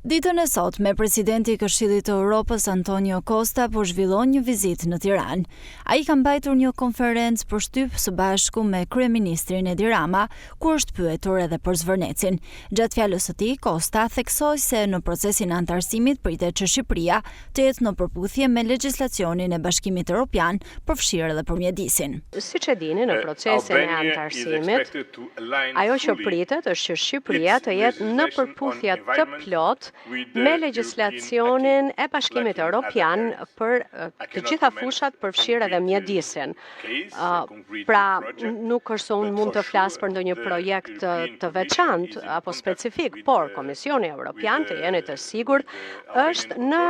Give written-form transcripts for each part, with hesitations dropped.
Ditën e sotme, presidenti i Këshillit të Evropës Antonio Costa po zhvillon një vizitë në Tiranë. Ai ka mbajtur një konferencë përshtyp së bashku me kryeministrin Edi Rama, ku është pyetur edhe për Zvërnecin. Gjatë fjalës së tij, Costa theksoi se në procesin e antarësimit pritet që Shqipëria të jetë në përputhje me legjislacionin e Bashkimit Evropian, përfshirë edhe përmjedisin. Siç e dini, në procesin e antarësimit, ajo që pritet është që Shqipëria të jetë në përputhje të plot me legjislacionin e Bashkimit Evropian për të gjitha fushat përfshirë edhe mjedisin. Pra, nuk është se unë mund të flas për ndonjë projekt të veçantë apo specifik, por Komisioni Evropian, të jeni të sigurt, është në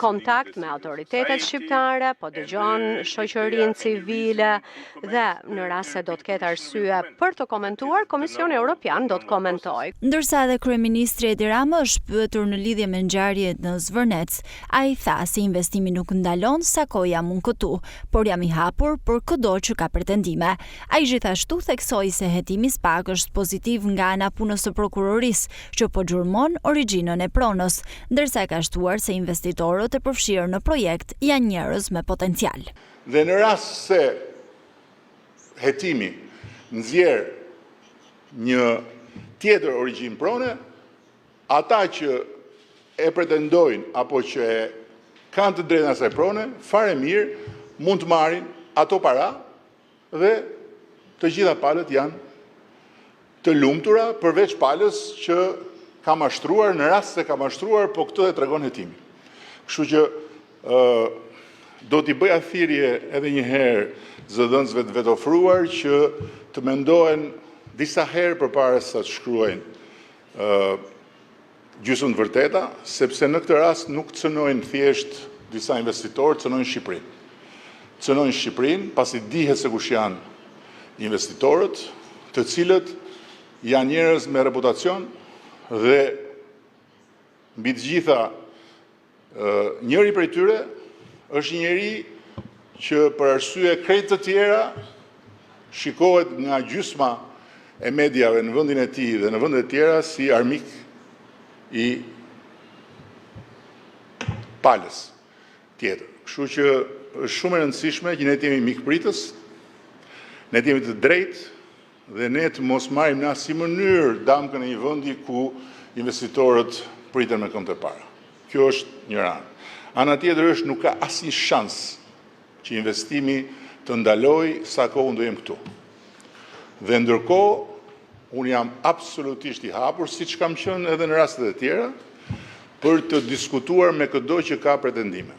kontakt me autoritetet shqiptare, po dëgjon shoqërinë civile dhe në rast se do të ketë arsye për të komentuar, Komisioni Evropian do të komentojë. Ndërsa edhe kryeministri Edi Rama është pyetur në lidhje me ngjarjet në Zvërnec, ai tha se investimi nuk ndalon sa koha mund këtu, por jam i hapur për çdo që ka pretendime. Ai gjithashtu theksoi se hetimi SPAK është pozitiv nga ana punës së prokurorisë, që po xhurmon origjinën e pronës, ndërsa ka shtuar se investitorët e përfshirë në projekt janë njerëz me potencial. Dhe në rast se hetimi nxjerr një tjetër origjinë prone, ata që e pretendojnë apo që kanë të drejtën asaj prone, fare mirë mund të marrin ato para dhe të gjitha palët janë të lumtura, përveç palës që ka mashtruar, në rast se ka mashtruar, po këtë dhe tregon hetimi. Kështu që do t'i bëja thirrje edhe një herë zëdhënësve të vetofruar që të mendohen disa herë përpara se të shkruajnë gjysmë të vërteta, sepse në këtë rast nuk cënojnë thjesht disa investitorë, cënojnë Shqipërinë. Cënojnë Shqipërinë, pasi dihet se kush janë investitorët, të cilët janë njerëz me reputacion dhe mbi të gjitha njëri prej tyre është njeri që për arsye krejt të tjera shikohet nga gjysma e mediave në vendin e tij dhe në vende të tjera si armik i palës tjetër. Kështu që është shumë e rëndësishme që ne të jemi mikpritës, ne të jemi të drejtë dhe ne të mos marrim në asnjë mënyrë damkën e një vendi ku investitorët priten me këmbë të para. Kjo është një anë. Ana tjetër është nuk ka asnjë shans që investimi të ndalojë sa kohë unë do jem këtu. Dhe ndërkohë, unë jam absolutisht i hapur, siç kam qenë edhe në rastet e tjera, për të diskutuar me çdo që ka pretendime.